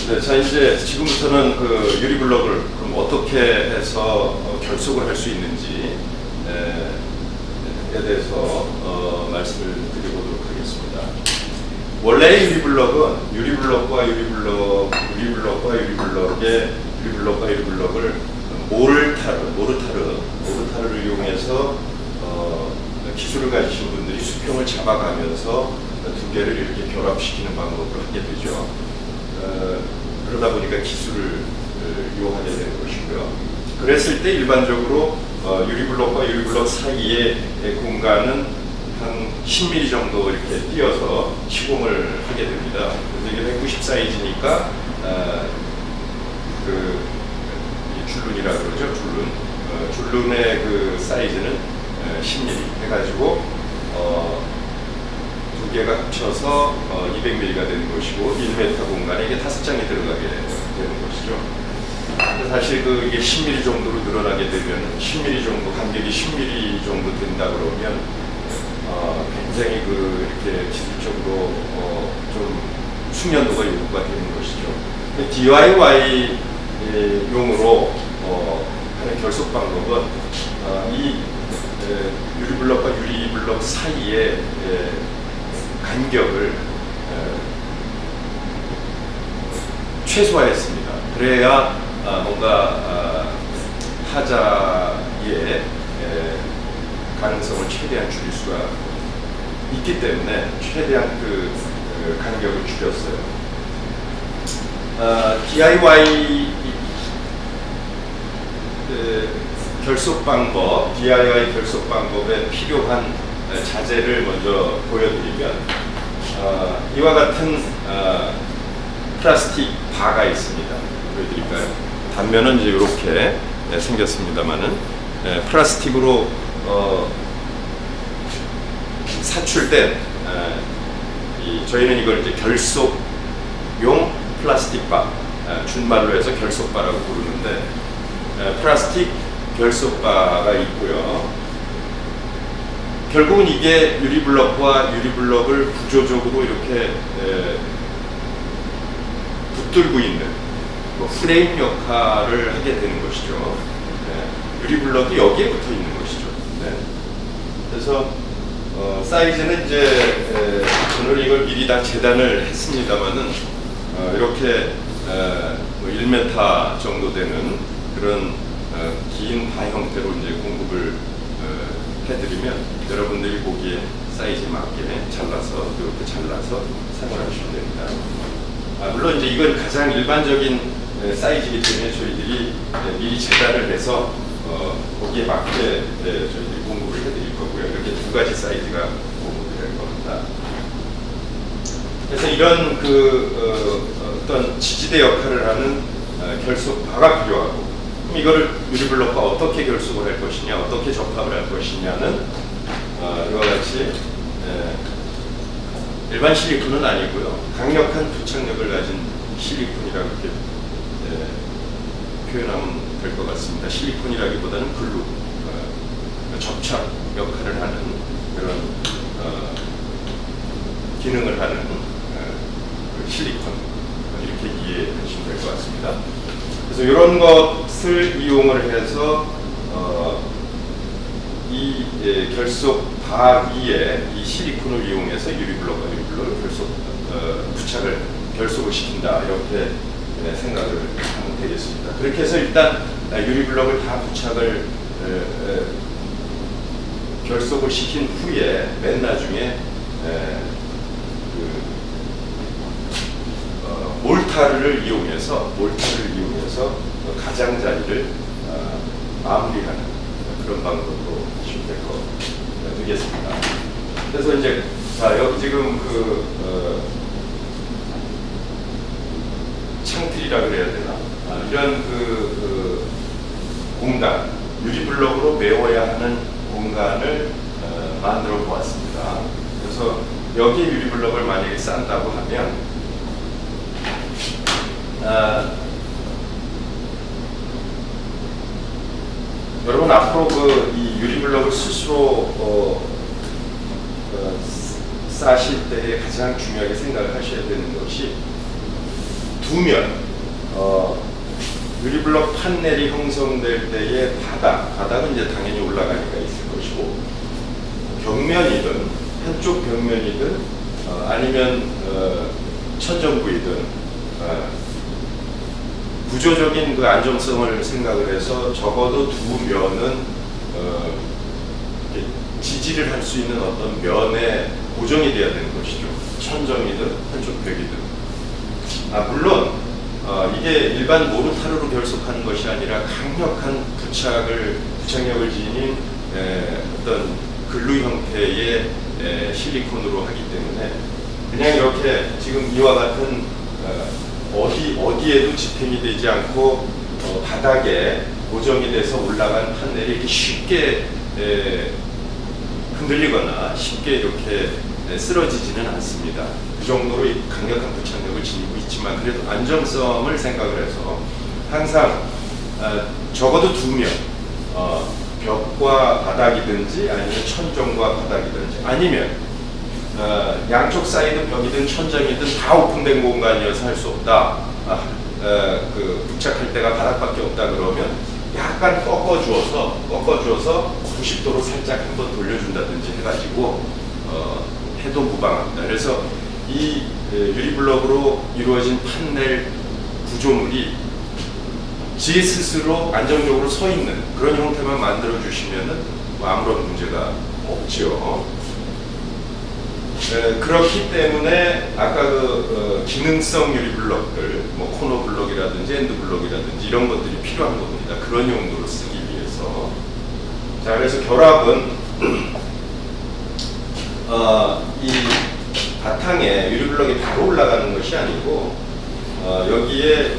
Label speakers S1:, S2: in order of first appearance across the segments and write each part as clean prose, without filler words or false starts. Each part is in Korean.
S1: 네, 자 이제 지금부터는 그 유리 블럭을 그럼 어떻게 해서 결속을 할 수 있는지에 대해서 말씀을 드려보도록 하겠습니다. 원래 유리 블럭은 유리 블럭과 유리 블럭을 모르타르를 이용해서 기술을 가지신 분들이 수평을 잡아가면서 두 개를 이렇게 결합시키는 방법으로 하게 되죠. 그러다 보니까 기술을 이용하게 되는 것이고요. 그랬을 때 일반적으로 유리블럭과 유리블럭 사이의 공간은 한 10mm 정도 이렇게 띄어서 시공을 하게 됩니다. 그래서 이게 190 사이즈니까 그 줄눈이라고 그러죠. 줄눈의 그 사이즈는 10mm 해가지고 두 개가 합쳐서 200mm가 되는 것이고 1m 공간에 이게 5장이 들어가게 되는 것이죠. 사실 그 이게 10mm 정도로 늘어나게 되면 10mm 정도 간격이 10mm 정도 된다 그러면 굉장히 그 이렇게 기술적으로 좀 숙련도가 요구가 되는 것이죠. DIY 용으로 하는 결속 방법은 이 유리블럭과 유리블럭 사이에 간격을 최소화했습니다. 그래야 뭔가 타자의 가능성을 최대한 줄일 수가 있기 때문에 최대한 그 간격을 줄였어요. DIY 결속 방법에 필요한 자재를 먼저 보여드리면 이와 같은 플라스틱 바가 있습니다. 보여드릴까요? 단면은 이제 이렇게 생겼습니다만은 플라스틱으로 사출된 저희는 이걸 이제 결속용 플라스틱 바, 준말로 해서 결속바라고 부르는데 플라스틱 결속바가 있고요. 결국은 이게 유리블럭과 유리블럭을 구조적으로 이렇게 붙들고 있는 프레임 역할을 하게 되는 것이죠. 유리블럭이 여기에 붙어 있는 것이죠. 그래서 사이즈는 이제 저는 이걸 미리 다 재단을 했습니다만은 이렇게 1m 정도 되는 그런 긴 바 형태로 이제 공급을 해드리면 여러분들이 보기에 사이즈에 맞게 이렇게 잘라서 사용하시면 됩니다. 물론 이제 이건 가장 일반적인 사이즈이기 때문에 저희들이 미리 재단을 해서 거기에 맞게 저희들이 공급을 해드릴 거고요. 이렇게 두 가지 사이즈가 공급이 될 겁니다. 그래서 이런 어떤 지지대 역할을 하는 결속바가 필요하고, 그럼 이거를 유리블럭과 어떻게 결속을 할 것이냐, 어떻게 접합을 할 것이냐는 이와 같이 일반 실리콘은 아니고요. 강력한 부착력을 가진 실리콘이라고 이렇게 표현하면 될 것 같습니다. 실리콘이라기보다는 글루, 접착 역할을 하는 그런 기능을 하는 실리콘, 이렇게 이해하시면 될 것 같습니다. 그래서 이런 것을 이용을 해서 이 결속 바 위에 이 실리콘을 이용해서 유리블럭과 유리블럭을 부착을 결속을 시킨다, 이렇게 생각을 하면 되겠습니다. 그렇게 해서 일단 유리블럭을 다 부착을 결속을 시킨 후에 맨 나중에 몰타르를 이용해서 가장자리를 마무리하는 그런 방법으로 하시면 될 것 되겠습니다. 그래서 이제 여기 지금 창틀이라 그래야 되나, 이런 공간, 유리블럭으로 메워야 하는 공간을 만들어 보았습니다. 그래서 여기에 유리블럭을 만약에 싼다고 하면 여러분 앞으로 이 유리블럭을 스스로 싸실 때 가장 중요하게 생각하셔야 되는 것이 두 면, 유리블럭 판넬이 형성될 때의 바닥은 이제 당연히 올라가니까 있을 것이고, 벽면이든 한쪽 벽면이든 아니면 천정부이든 구조적인 그 안정성을 생각을 해서 적어도 두 면은 지지를 할 수 있는 어떤 면에 고정이 돼야 되는 것이죠. 천정이든 한쪽 벽이든. 물론 이게 일반 모르타르로 결속하는 것이 아니라 강력한 부착력을 지닌 어떤 글루 형태의 실리콘으로 하기 때문에 그냥 이렇게 지금 이와 같은 어디에도 지탱이 되지 않고 바닥에 고정이 돼서 올라간 판넬이 이렇게 쉽게 흔들리거나 쉽게 이렇게 쓰러지지는 않습니다. 그 정도로 강력한 부착력을 지니고 있지만 그래도 안정성을 생각을 해서 항상 적어도 두 면, 벽과 바닥이든지 아니면 천정과 바닥이든지 아니면 양쪽 사이드 벽이든 천정이든 다 오픈된 공간이어서 할 수 없다. 그 부착할 때가 바닥밖에 없다 그러면 약간 꺾어주어서 90도로 살짝 한번 돌려준다든지 해가지고 해도 무방합니다. 그래서 이 유리블럭으로 이루어진 판넬 구조물이 지 스스로 안정적으로 서 있는 그런 형태만 만들어 주시면은 뭐 아무런 문제가 없죠. 그렇기 때문에 아까 그 기능성 유리블럭들, 뭐 코너 블럭이라든지 엔드 블럭이라든지 이런 것들이 필요한 겁니다. 그런 용도로 쓰기 위해서. 자, 그래서 결합은 이 바탕에 유리블럭이 바로 올라가는 것이 아니고 여기에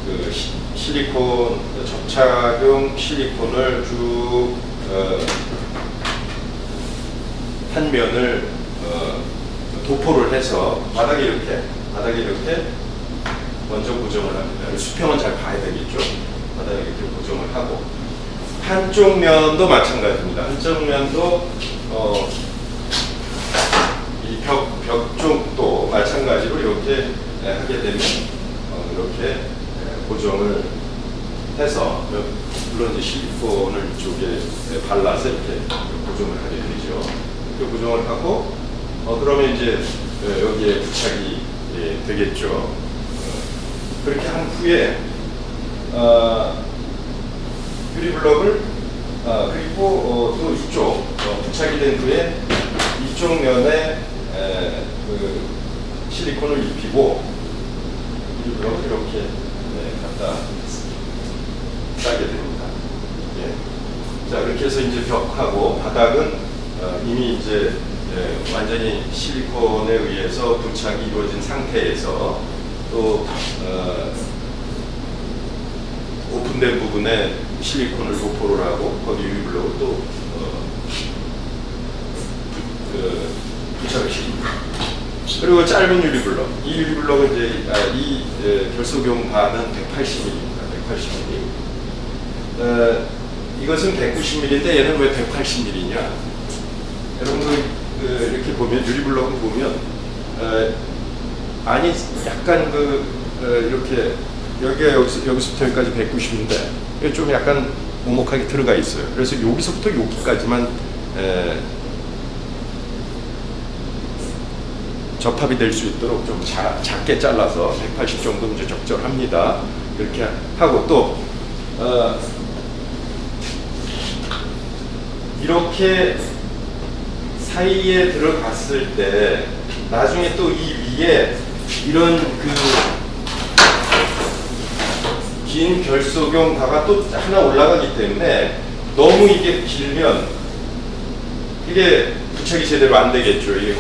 S1: 그 실리콘 접착용 실리콘을 쭉 한 면을 도포를 해서 바닥에 이렇게 먼저 고정을 합니다. 수평은 잘 봐야 되겠죠. 바닥에 이렇게 고정을 하고 한쪽 면도 마찬가지입니다. 한쪽 면도 이 벽 쪽도 마찬가지로 이렇게 하게 되면 이렇게 고정을 해서 물론 이제 실리콘을 이쪽에 발라서 이렇게 고정을 하게 되죠. 이렇게 고정을 하고 그러면 이제 여기에 부착이 되겠죠. 그렇게 한 후에 유리블럭을 그리고 또 이쪽 부착이 된 후에 이쪽 면에 그 실리콘을 입히고 유리블럭을 이렇게 갖다 싸게 됩니다. 예. 자, 그렇게 해서 이제 벽하고 바닥은 이미 이제 완전히 실리콘에 의해서 부착이 이루어진 상태에서 또 오픈된 부분에 실리콘을 도포를 하고 거기 유리블럭을 또 부착을 시킵니다. 그리고 짧은 유리블럭, 이 유리블럭은 이제 이 결속용 바는 180mm입니다. 180mm. 이것은 190mm인데 얘는 왜 180mm냐? 여러분들 이렇게 보면 유리블럭을 보면 안이 약간 이렇게 여기가 여기서부터 여기까지 190인데 이게 좀 약간 오목하게 들어가 있어요. 그래서 여기서부터 여기까지만 접합이 될 수 있도록 좀 작게 잘라서 180 정도 이제 적절합니다. 이렇게 하고 또 이렇게 사이에 들어갔을 때 나중에 또 이 위에 이런 긴 결속용 바가 또 하나 올라가기 때문에 너무 이게 길면 이게 부착이 제대로 안 되겠죠. 이게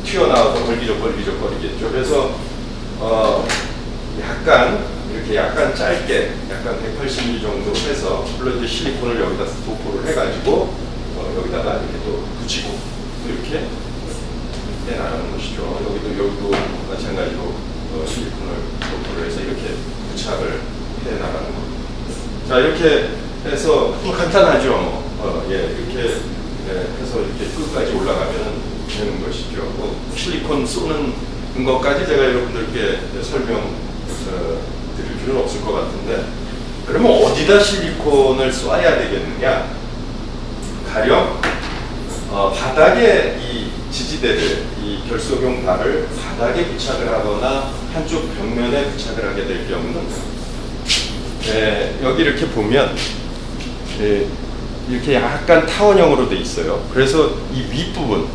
S1: 튀어나와서 걸리적거리겠죠. 그래서 약간 짧게 약간 180mm 정도 해서 물론 이제 실리콘을 여기다 도포를 해가지고 여기다가 이렇게 또 붙이고 이렇게 해나가는 것이죠. 여기도 마찬가지로 실리콘을 도포를 해서 이렇게 부착을 해나가는 겁니다. 자, 이렇게 해서 간단하죠. 이렇게 해서 이렇게 끝까지 올라가면 되는 것이죠. 실리콘 쏘는 것까지 제가 여러분들께 설명 드릴 필요는 없을 것 같은데, 그러면 어디다 실리콘을 쏴야 되겠느냐? 가령 바닥에 이 지지대를, 이 결속용 발을 바닥에 부착을 하거나 한쪽 벽면에 부착을 하게 될 경우는 여기 이렇게 보면 이렇게 약간 타원형으로 돼 있어요. 그래서 이 윗부분,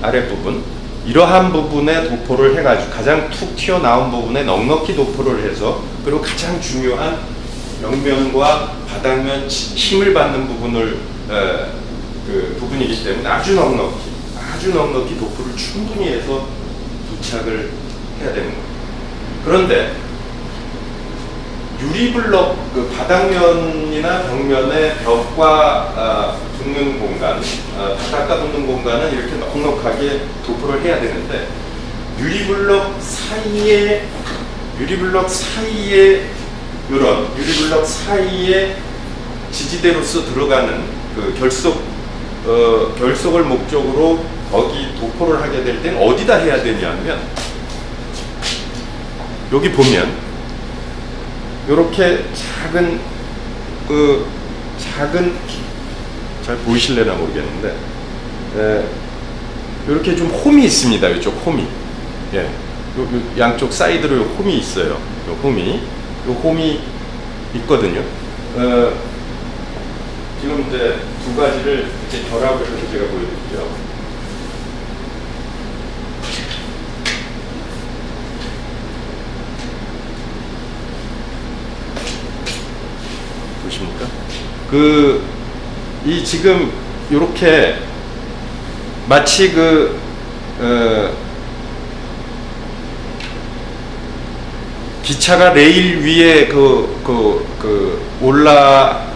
S1: 아랫부분, 이러한 부분에 도포를 해가지고 가장 툭 튀어나온 부분에 넉넉히 도포를 해서, 그리고 가장 중요한 벽면과 바닥면 힘을 받는 부분을 그 부분이기 때문에 아주 넉넉히 도포를 충분히 해서 부착을 해야 되는 거예요. 그런데 유리블럭 그 바닥면이나 벽면에 벽과 붙는 공간, 바닥과 붙는 공간은 이렇게 넉넉하게 도포를 해야 되는데, 유리블럭 사이에 이런 유리블럭 사이에 지지대로서 들어가는 그 결속을 목적으로 거기 도포를 하게 될 때는 어디다 해야 되냐면, 여기 보면 이렇게 작은 잘 보이실래나 모르겠는데, 이렇게 좀 홈이 있습니다. 이쪽 홈이, 요 양쪽 사이드로 요 홈이 있어요. 요 홈이 있거든요. 지금 이제 두 가지를 이렇게 결합을 해서 제가 보여드릴게요. 보십니까? 이 지금 요렇게 마치 기차가 레일 위에 올라가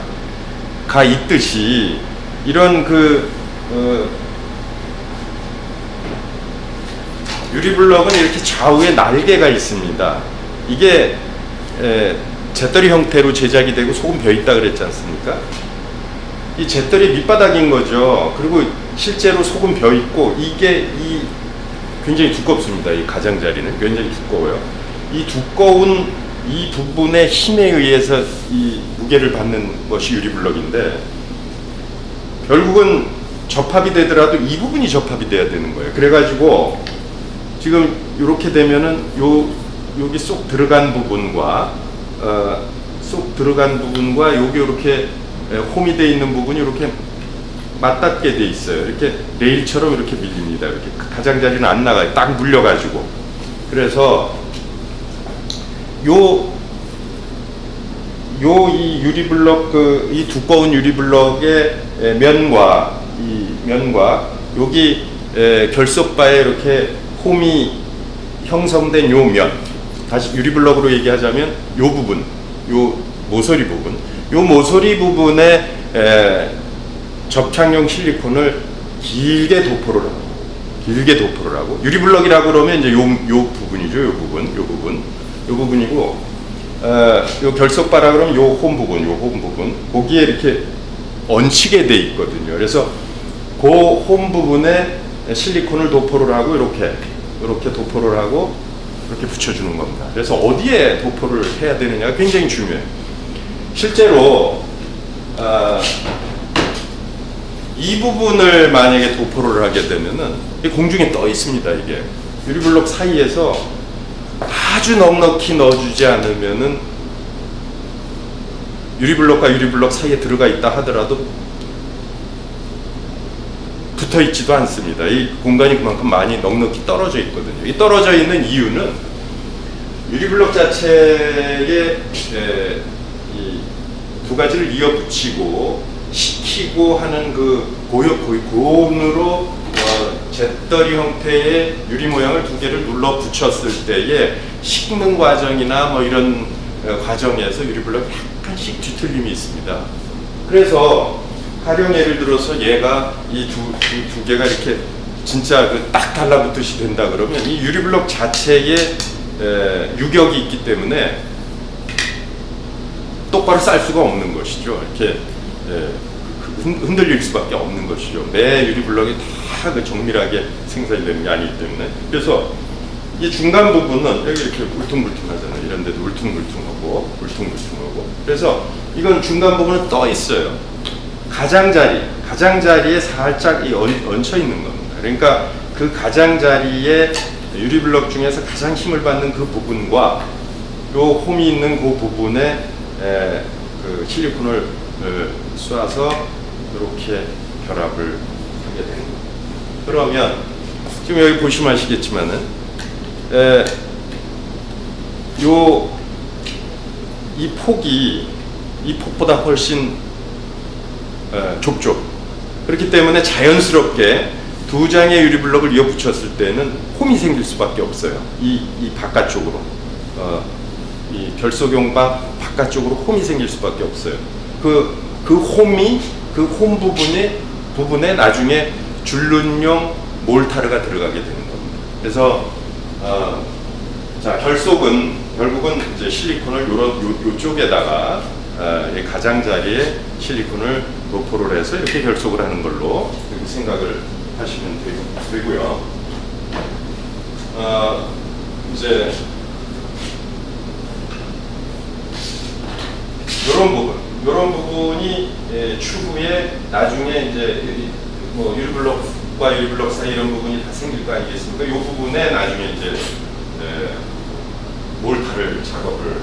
S1: 있듯이, 이런 유리블럭은 이렇게 좌우에 날개가 있습니다. 이게 재떨이 형태로 제작이 되고 소금 벼 있다 그랬지 않습니까? 이 재떨이 밑바닥인 거죠. 그리고 실제로 소금 벼 있고, 이게 굉장히 두껍습니다. 이 가장자리는 굉장히 두꺼워요. 이 두꺼운 이 부분의 힘에 의해서 이 무게를 받는 것이 유리블럭인데, 결국은 접합이 되더라도 이 부분이 접합이 돼야 되는 거예요. 그래가지고 지금 이렇게 되면은 여기 쏙 들어간 부분과 여기 이렇게 홈이 돼 있는 부분이 이렇게 맞닿게 돼 있어요. 이렇게 레일처럼 이렇게 밀립니다. 이렇게 가장자리는 안 나가요. 딱 물려가지고. 그래서 이 유리블럭, 이 두꺼운 유리블럭의 면과 여기 결속바에 이렇게 홈이 형성된 요 면, 다시 유리블럭으로 얘기하자면 요 부분, 요 모서리 부분에 접착용 실리콘을 길게 도포를 하고, 유리블럭이라고 그러면 이제 요 부분이죠. 요 부분이고, 요 결속바라 그러면 요 홈 부분, 거기에 이렇게 얹히게 돼 있거든요. 그래서 그 홈 부분에 실리콘을 도포를 하고 이렇게 도포를 하고 이렇게 붙여주는 겁니다. 그래서 어디에 도포를 해야 되느냐가 굉장히 중요해요. 실제로 이 부분을 만약에 도포를 하게 되면은 공중에 떠 있습니다. 이게 유리블럭 사이에서 아주 넉넉히 넣어주지 않으면은 유리블럭과 유리블럭 사이에 들어가 있다 하더라도 붙어 있지도 않습니다. 이 공간이 그만큼 많이 넉넉히 떨어져 있거든요. 이 떨어져 있는 이유는 유리블럭 자체에 이 두 가지를 이어 붙이고 식히고 하는 고온으로 재떨이 형태의 유리 모양을 두 개를 눌러 붙였을 때에 식는 과정이나 뭐 이런 과정에서 유리블럭이 약간씩 뒤틀림이 있습니다. 그래서 가령 예를 들어서 얘가 이 두 개가 이렇게 진짜 딱 달라붙듯이 된다 그러면 이 유리블럭 자체에 유격이 있기 때문에 똑바로 쌀 수가 없는 것이죠. 이렇게 흔들릴 수밖에 없는 것이죠. 매 유리블럭이 다 그 정밀하게 생산이 되는 게 아니기 때문에. 그래서 이 중간 부분은 여기 이렇게 울퉁불퉁하잖아요. 이런 데도 울퉁불퉁하고 그래서 이건 중간 부분은 떠 있어요. 가장자리에 살짝 얹혀 있는 겁니다. 그러니까 그 가장자리에 유리블럭 중에서 가장 힘을 받는 그 부분과 요 홈이 있는 그 부분에 그 실리콘을 쏴서 이렇게 결합을 하게 되는 겁니다. 그러면 지금 여기 보시면 아시겠지만은 이 폭이 이 폭보다 훨씬 좁죠. 그렇기 때문에 자연스럽게 두 장의 유리블럭을 이어 붙였을 때는 홈이 생길 수밖에 없어요. 이 바깥쪽으로 이 결속용방 바깥쪽으로 홈이 생길 수밖에 없어요. 그 홈 부분에 나중에 줄눈용 몰타르가 들어가게 되는 겁니다. 그래서 자, 결속은 결국은 이제 실리콘을 요쪽에다가 가장자리에 실리콘을 도포를 해서 이렇게 결속을 하는 걸로 이렇게 생각을 하시면 되고요. 이제 이런 부분이 추후에 나중에 이제 뭐 유리블럭과 유리블럭 사이 이런 부분이 다 생길 거 아니겠습니까? 이 부분에 나중에 이제 몰타를 작업을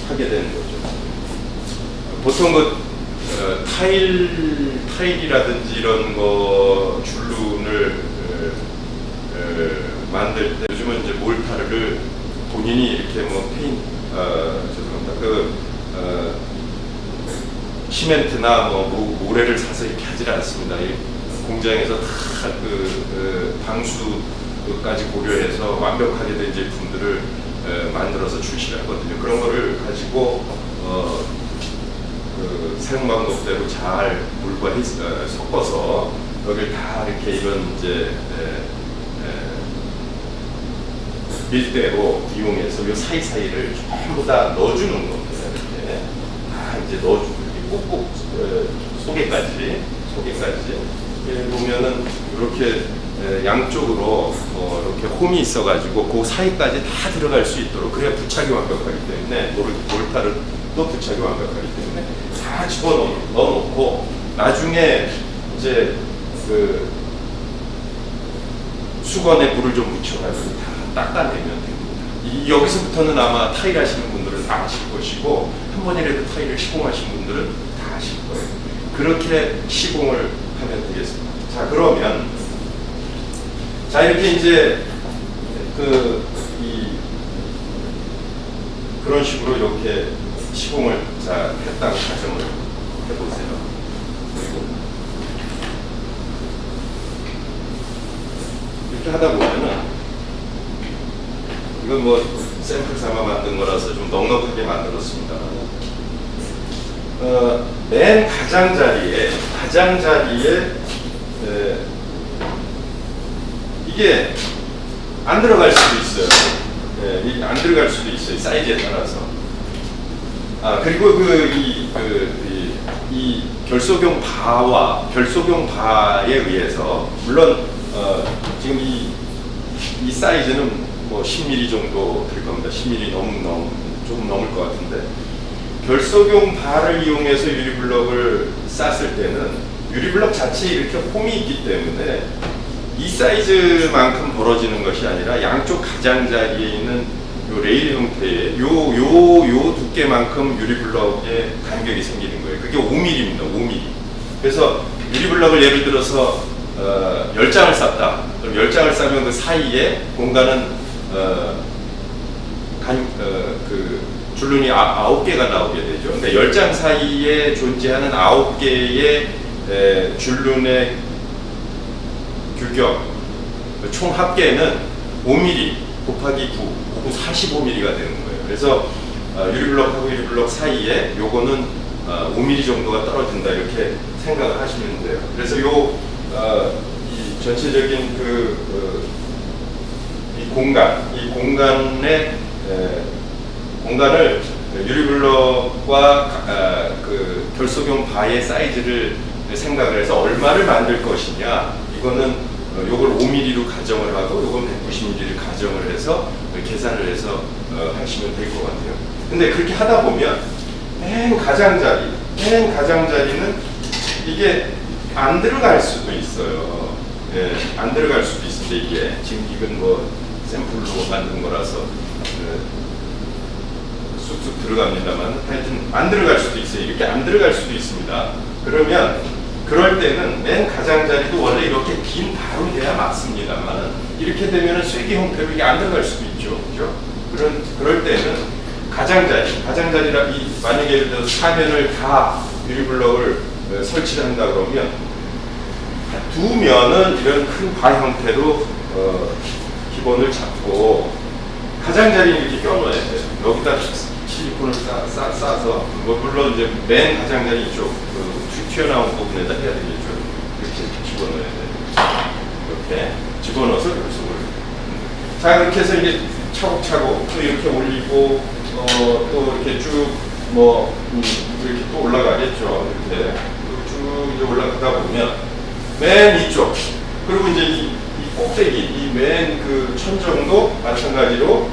S1: 하게 되는 거죠. 보통 그 타일이라든지 이런 거 줄눈을 만들 때 요즘은 이제 몰타를 본인이 이렇게 뭐 죄송합니다. 시멘트나 뭐 모래를 사서 이렇게 하질 않습니다. 공장에서 다 방수까지 고려해서 완벽하게 된 제품들을 만들어서 출시를 하거든요. 그런 거를 가지고 그 사용 방법대로 잘 물과 섞어서 여기를 다 이렇게 이런 이제 밀대로 이용해서 이 사이사이를 전부 다 넣어주는 겁니다. 이렇게 다 이제 넣어주고 꾹꾹 속에까지 보면은 이렇게 양쪽으로 이렇게 홈이 있어가지고 그 사이까지 다 들어갈 수 있도록 그래야 부착이 완벽하기 때문에 몰타를 또 부착이 완벽하기 때문에 다 집어넣고 나중에 이제 그 수건에 물을 좀 묻혀가지고 다 닦아내면 됩니다. 여기서부터는 아마 타일 하시는 분들은 다 아실 것이고 한 번이라도 타일을 시공하신 분들은 다 아실 거예요. 그렇게 시공을 하면 되겠습니다. 자, 그러면 자 이렇게 이제 그런 식으로 이렇게 시공을 자 했다고 가정을 해보세요. 그리고 이렇게 하다 보면은 이건 뭐 샘플 삼아 만든 거라서 좀 넉넉하게 만들었습니다. 맨 가장자리에 이게 안 들어갈 수도 있어요. 안 들어갈 수도 있어요. 사이즈에 따라서. 그리고 이 결속용 바에 의해서 물론 지금 이 사이즈는 뭐 10mm 정도 될 겁니다. 10mm 조금 넘을 것 같은데 결속용 바를 이용해서 유리블럭을 쌌을 때는 유리블럭 자체에 이렇게 홈이 있기 때문에 이 사이즈만큼 벌어지는 것이 아니라 양쪽 가장자리에 있는 요 레일 형태의 요 두께만큼 유리블럭에 간격이 생기는 거예요. 그게 5mm입니다. 5mm. 그래서 유리블럭을 예를 들어서 10장을 쌌다. 그럼 10장을 싸면 그 사이에 공간은 그 줄눈이 9개가 나오게 되죠. 그러니까 10장 사이에 존재하는 9개의 줄눈의 규격 총 합계는 5mm 곱하기 9, 45mm가 되는 거예요. 그래서 유리블럭하고 유리블럭 사이에 요거는 5mm 정도가 떨어진다 이렇게 생각을 하시면 돼요. 그래서 이 전체적인 이 공간을 유리블럭과 그 결속용 바의 사이즈를 생각을 해서 얼마를 만들 것이냐, 이거는 요걸 5mm로 가정을 하고 요건 190mm를 가정을 해서 계산을 해서 하시면 될 것 같아요. 근데 그렇게 하다 보면 맨 가장자리는 이게 안 들어갈 수도 있어요. 예, 안 들어갈 수도 있는데 이게 지금 이건 뭐 샘플로 만든 거라서 쑥쑥 들어갑니다만 하여튼 안 들어갈 수도 있어요. 이렇게 안 들어갈 수도 있습니다. 그러면 그럴 때는 맨 가장자리도 원래 이렇게 긴 바로 돼야 맞습니다만 이렇게 되면은 쐐기 형태로 이게 안 들어갈 수도 있죠. 그죠? 그럴 때는 가장자리라 만약에 예를 들어서 사면을 다 유리블럭을 설치를 한다 그러면 두 면은 이런 큰 바 형태로 기본을 잡고 가장자리는 이렇게 껴놓아야 돼요. 여기다 실리콘을 싸서 물론 이제 맨 가장자리 이쪽 튀어나온 부분에다 해야 되겠죠. 이렇게 집어넣어야 돼요. 이렇게 집어넣어서 결속을. 자, 그렇게 해서 이제 차곡차곡 또 이렇게 올리고 또 이렇게 쭉 이렇게 또 올라가겠죠. 이렇게 쭉 이제 올라가다 보면 맨 이쪽 그리고 이제 이 꼭대기 이 맨 그 천정도 마찬가지로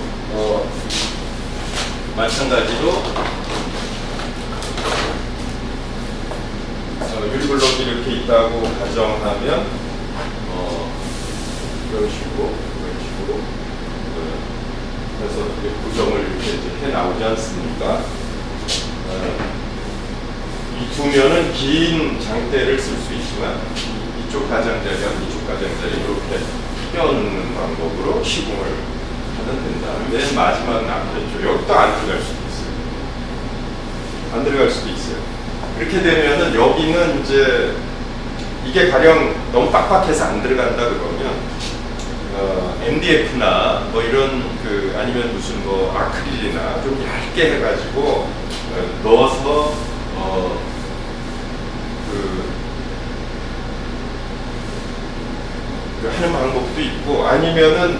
S1: 유리블럭이 이렇게 있다고 가정하면 이런 식으로 그래서 고정을 이렇게 해 나오지 않습니까? 이 두 면은 긴 장대를 쓸 수 있지만 이쪽 가장자리와 이쪽 가장자리 이렇게 껴넣는 방법으로 시공을 하면 된다. 맨 마지막 남겠죠. 여기도 안 들어갈 수도 있어요. 안 들어갈 수도 있어요. 그렇게 되면은 여기는 이제 이게 가령 너무 빡빡해서 안 들어간다 그러면 MDF나 뭐 이런 아니면 무슨 뭐 아크릴이나 좀 얇게 해가지고 넣어서 하는 방법도 있고 아니면은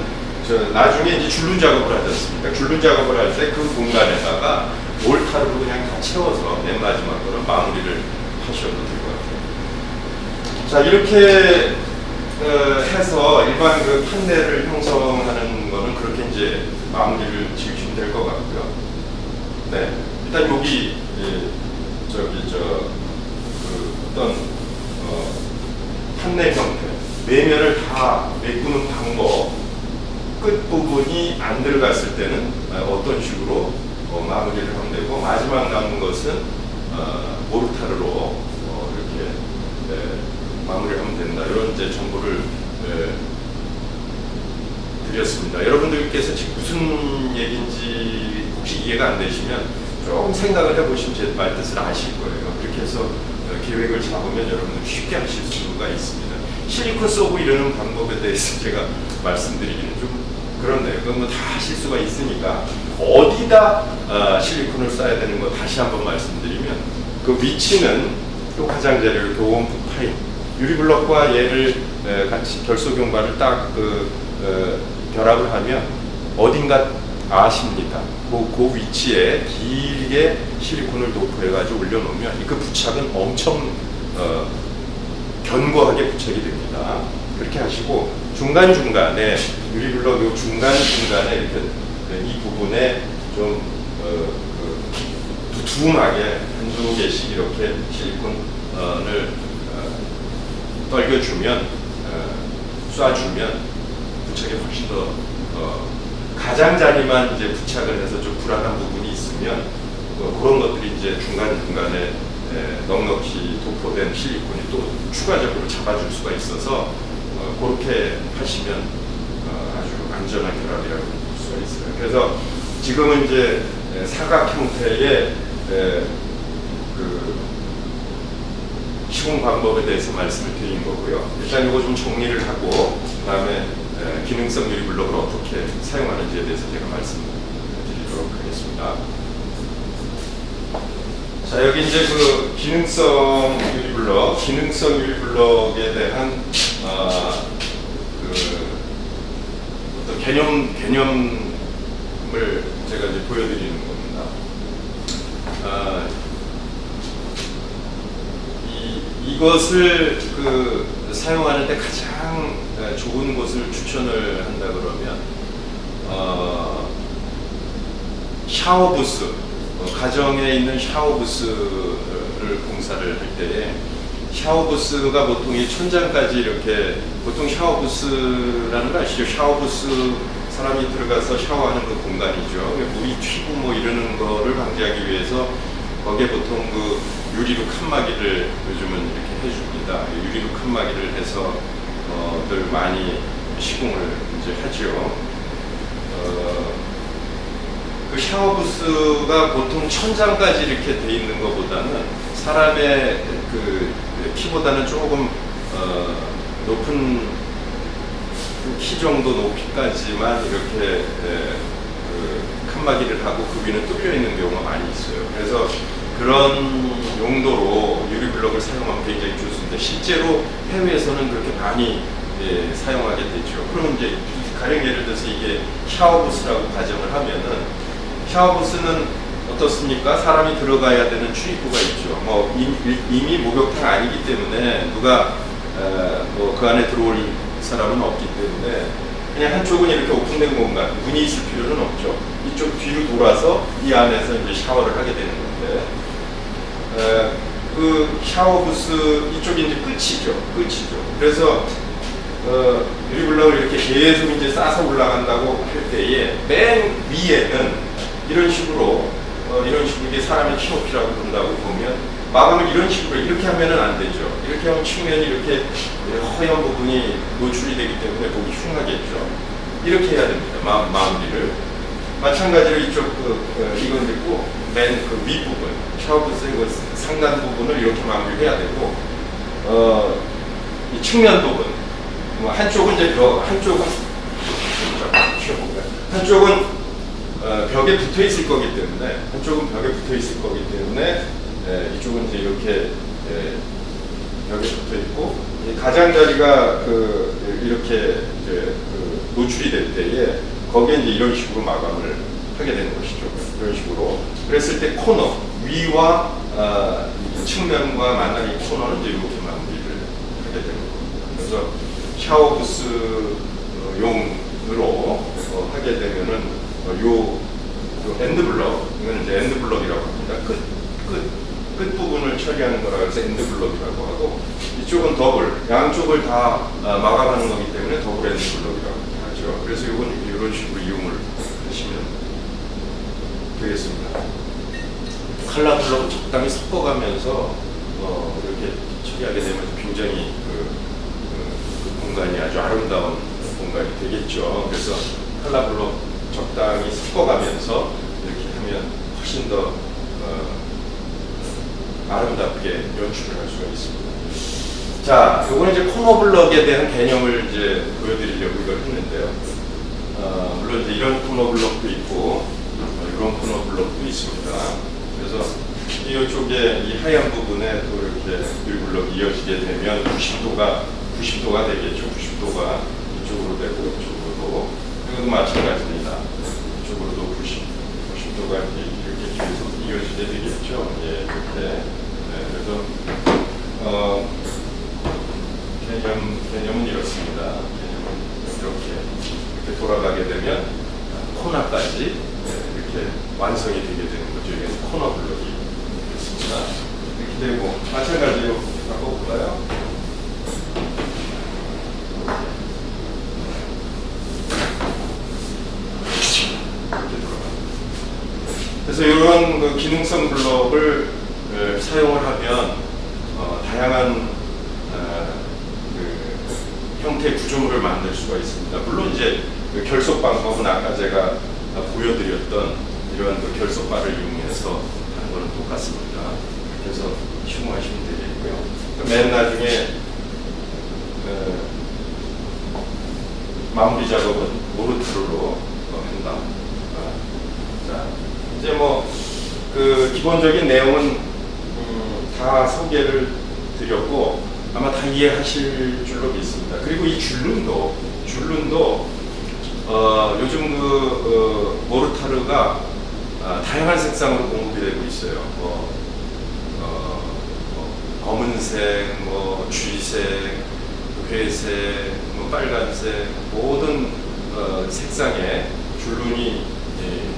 S1: 나중에 이제 줄눈 작업을 하지 않습니까? 줄눈 작업을 할 때 그 공간에다가 몰타르로 그냥 다 채워서 맨 마지막으로 마무리를 하셔도 될 것 같아요. 자, 이렇게 해서 일반 그 판넬을 형성하는 거는 그렇게 이제 마무리를 지으시면 될 것 같고요. 네, 일단 여기 어떤 판넬 형태, 내면을 다 메꾸는 방법, 끝 부분이 안 들어갔을 때는 어떤 식으로 마무리를 하면 되고 마지막 남은 것은 모르타르로 이렇게 마무리하면 된다. 이런 이제 정보를 드렸습니다. 여러분들께서 지금 무슨 얘기인지 혹시 이해가 안 되시면 조금 생각을 해보시면 제 말뜻을 아실 거예요. 그렇게 해서 계획을 잡으면 여러분들 쉽게 하실 수가 있습니다. 실리콘 쏘고 이러는 방법에 대해서 제가 말씀드리기는 좀 그렇네요. 그건 뭐 다 하실 수가 있으니까 어디다 실리콘을 쏴야 되는 거 다시 한번 말씀드리면 그 위치는 또 가장자리를 도움부 파인 유리블럭과 얘를 같이 결속용 바를 딱 결합을 하면 어딘가 아십니다. 그 위치에 길게 실리콘을 도포해가지고 올려놓으면 그 부착은 엄청 견고하게 부착이 됩니다. 그렇게 하시고 중간중간에 유리블럭 요 중간중간에 이렇게 이 부분에 좀 두툼하게 한두 개씩 이렇게 실리콘을 떨겨주면 쏴주면 부착이 훨씬 더 가장자리만 이제 부착을 해서 좀 불안한 부분이 있으면 그런 것들이 이제 중간중간에 넉넉히 도포된 실리콘이 또 추가적으로 잡아줄 수가 있어서 그렇게 하시면 아주 안전한 결합이라고 볼 수가 있어요. 그래서 지금은 이제 사각 형태의 시공 방법에 대해서 말씀을 드린 거고요. 일단 이거 좀 정리를 하고 그다음에 기능성 유리블럭을 어떻게 사용하는지에 대해서 제가 말씀드리도록 하겠습니다. 자, 여기 이제 그 기능성 유리블럭에 대한 어떤 개념을 제가 이제 보여드리는 겁니다. 이것을 사용하는데 가장 좋은 곳을 추천을 한다 그러면 샤워부스, 가정에 있는 샤워부스를 공사를 할 때에 샤워부스가 보통 이 천장까지 이렇게, 보통 샤워부스라는 거 아시죠? 샤워부스 사람이 들어가서 샤워하는 그 공간이죠. 물이 튀고 뭐 이러는 거를 방지하기 위해서 거기에 보통 그 유리로 칸막이를 요즘은 이렇게 해줍니다. 유리로 칸막이를 해서 늘 많이 시공을 이제 하죠. 그 샤워부스가 보통 천장까지 이렇게 돼 있는 것보다는 사람의 그 키보다는 조금 높은 키 정도 높이까지만 이렇게 칸막이를 하고 그 위는 뚫려 있는 경우가 많이 있어요. 그래서 그런 용도로 유리블럭을 사용하면 굉장히 좋습니다. 실제로 해외에서는 그렇게 많이 사용하게 되죠. 그럼 이제 가령 예를 들어서 이게 샤워부스라고 가정을 하면은, 샤워부스는 어떻습니까? 사람이 들어가야 되는 출입구가 있죠. 뭐 이미 목욕탕 아니기 때문에 누가 뭐 그 안에 들어올 사람은 없기 때문에 그냥 한쪽은 이렇게 오픈된 공간, 문이 있을 필요는 없죠. 이쪽 뒤로 돌아서 이 안에서 이제 샤워를 하게 되는 건데, 그 샤워부스 이쪽이 이제 끝이죠. 그래서 유리블럭을 이렇게 계속 이제 싸서 올라간다고 할 때에 맨 위에는 이런 식으로 이게 사람의 키 높이라고 본다고 보면 마감을 이런 식으로 이렇게 하면은 안 되죠. 이렇게 하면 측면이 이렇게 허연 부분이 노출이 되기 때문에 보기 흉하겠죠. 이렇게 해야 됩니다. 마무리를. 마찬가지로 이쪽 이건 있고 맨 그 윗부분, 샤워부스의 그 상단 부분을 이렇게 마무리해야 되고, 이 측면 부분, 뭐 한쪽은 이제 한쪽은 벽에 붙어 있을 거기 때문에, 이쪽은 이제 이렇게 벽에 붙어 있고, 가장자리가 이렇게 이제 노출이 될 때에 거기에 이제 이런 식으로 마감을 하게 되는 것이죠. 이런 식으로. 그랬을 때 코너, 위와 측면과 만나는 이 코너는 이제 이렇게 마무리를 하게 되는 겁니다. 그래서 샤워부스 용으로 하게 되면은 요 엔드블럭, 이건 이제 엔드블럭이라고 합니다. 끝 부분을 처리하는 거라 해서 엔드블럭이라고 하고, 이쪽은 더블, 양쪽을 다 마감하는 거기 때문에 더블 엔드블럭이라고 하죠. 그래서 이건 이런 식으로 이용을 하시면 되겠습니다. 칼라 블럭을 적당히 섞어가면서 이렇게 처리하게 되면 굉장히 그 공간이 아주 아름다운 공간이 되겠죠. 그래서 칼라 블럭 적당히 섞어가면서 이렇게 하면 훨씬 더 아름답게 연출을 할 수가 있습니다. 자, 요거는 이제 코너 블럭에 대한 개념을 이제 보여드리려고 이걸 했는데요. 물론 이제 이런 코너 블럭도 있고, 이런 코너 블럭도 있습니다. 그래서 이쪽에 이 하얀 부분에 또 이렇게 유리블럭이 이어지게 되면 90도가 되겠죠. 90도가 이쪽으로 되고 이쪽으로도. 이것도 마찬가지입니다. 이쪽으로도 90도가 이렇게 계속 이어지게 되겠죠. 예, 이렇게. 네, 그래서 개념은 이렇습니다. 개념은 이렇게 돌아가게 되면 코너까지 이렇게 완성이 되게 되는 거죠. 이게 코너 블럭이 있습니다. 이렇게 되고, 마찬가지로 바꿔볼까요? 이렇게 돌아갑니다. 그래서 이런 그 기능성 블럭을 사용을 하면 다양한 형태의 구조물을 만들 수가 있습니다. 물론 이제 그 결속 방법은 아까 제가 보여드렸던 이러한 그 결속바를 이용해서 하는 거는 똑같습니다. 그래서 시공하시면 되겠고요. 맨 나중에 마무리 작업은 모르타르로 한다. 자, 이제 뭐 그 기본적인 내용은 다 소개를 드렸고 아마 다 이해하실 줄로 믿습니다. 그리고 이 줄눈도 요즘 그 모르타르가 다양한 색상으로 공급이 되고 있어요. 검은색, 쥐색, 회색, 빨간색 모든 색상의 줄눈이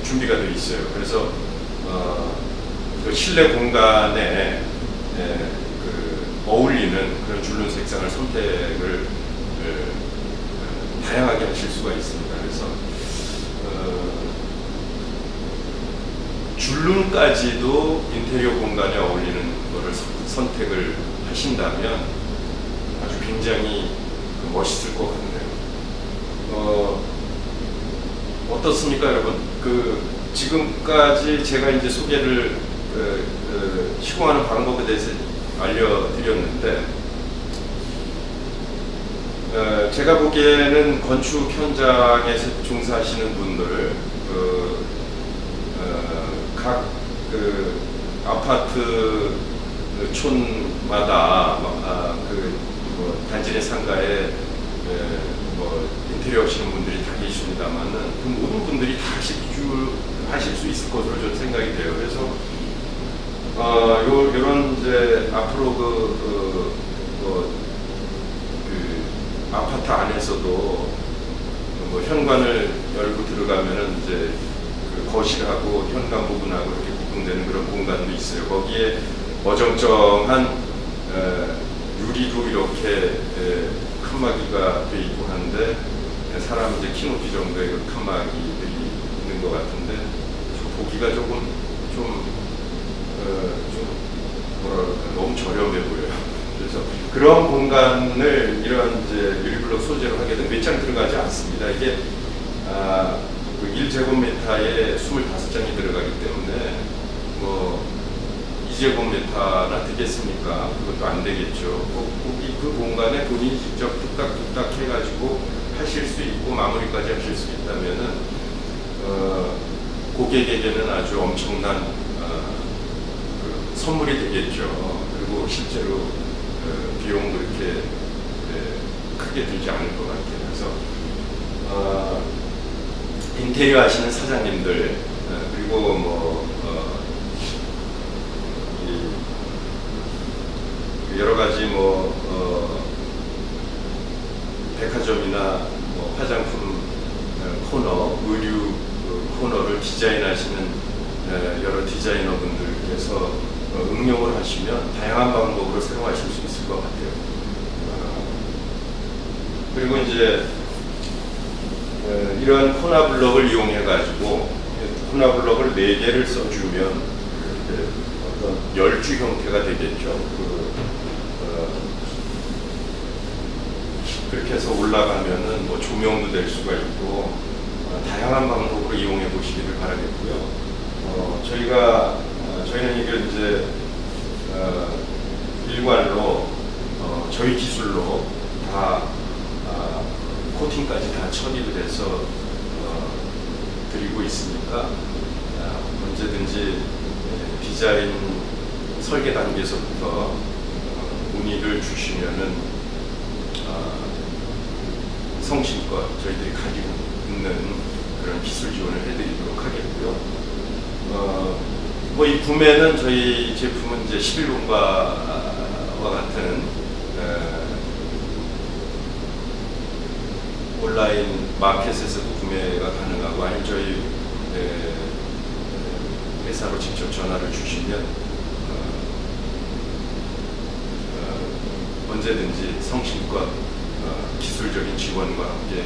S1: 준비가 되어 있어요. 그래서 그 실내 공간에 어울리는 그런 줄눈 색상을 선택을 다양하게 하실 수가 있습니다. 그래서 줄눈까지도 인테리어 공간에 어울리는 것을 선택을 하신다면 아주 굉장히 멋있을 것 같네요. 어떻습니까, 여러분? 지금까지 제가 이제 소개를 시공하는 방법에 대해서 알려드렸는데, 제가 보기에는 건축 현장에서 종사하시는 분들, 각 아파트 촌마다 단지 내 상가에 인테리어 하시는 분들이 다 계십니다만은 그 모든 분들이 다 하실 수 있을 것으로 저는 생각이 돼요. 그래서 요런 이제 앞으로 아파트 안에서도 현관을 열고 들어가면은 이제 거실하고 현관 부분하고 이렇게 구분되는 그런 공간도 있어요. 거기에 어정쩡한 유리로 이렇게 칸막이가 돼 있고 하는데 사람 이제 키 높이 정도의 그 칸막이들이 있는 것 같은데 보기가 좀 뭐랄까 너무 저렴해 보여요. 그래서 그런 공간을 이런 이제 유리블록 소재로 하게 되면 몇 장 들어가지 않습니다. 이게 1제곱미터에 25장이 들어가기 때문에 2제곱미터나 되겠습니까? 그것도 안 되겠죠. 그 공간에 본인이 직접 뚝딱뚝딱 해가지고 하실 수 있고 마무리까지 하실 수 있다면은 고객에게는 아주 엄청난 선물이 되겠죠. 그리고 실제로 비용도 이렇게 크게 들지 않을 것 같아요. 그래서 인테리어 하시는 사장님들 그리고 여러 가지 백화점이나 화장품 코너, 의류 코너를 디자인하시는 여러 디자이너분들께서 응용을 하시면 다양한 방법으로 사용하실 수 있을 것 같아요. 그리고 이제 이러한 코너 블럭을 이용해 가지고 코너 블럭을 4개를 써주면 어떤 열주 형태가 되겠죠. 그렇게 해서 올라가면은 조명도 될 수가 있고 다양한 방법으로 이용해 보시기를 바라겠고요. 저희는 이게 이제 일괄로 저희 기술로 다 코팅까지 다 처리를 해서 드리고 있으니까 언제든지 디자인 설계 단계에서부터 문의를 주시면은 성심껏 저희들이 가지고 있는 그런 기술 지원을 해드리도록 하겠고요. 이 구매는 저희 제품은 이제 11번가와 같은 온라인 마켓에서도 구매가 가능하고 아니면 저희 회사로 직접 전화를 주시면 언제든지 성심껏 기술적인 지원과 함께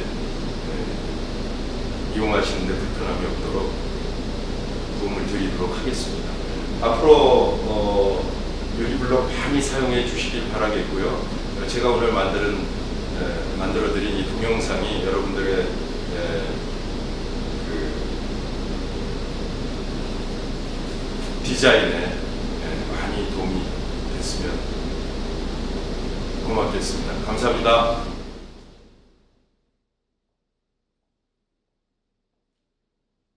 S1: 이용하시는 데 불편함이 없도록 도움을 드리도록 하겠습니다. 앞으로 유리블록 많이 사용해 주시길 바라겠고요. 제가 오늘 만들어드린 이 동영상이 여러분들의 디자인에 많이 도움이 됐으면 고맙겠습니다. 감사합니다.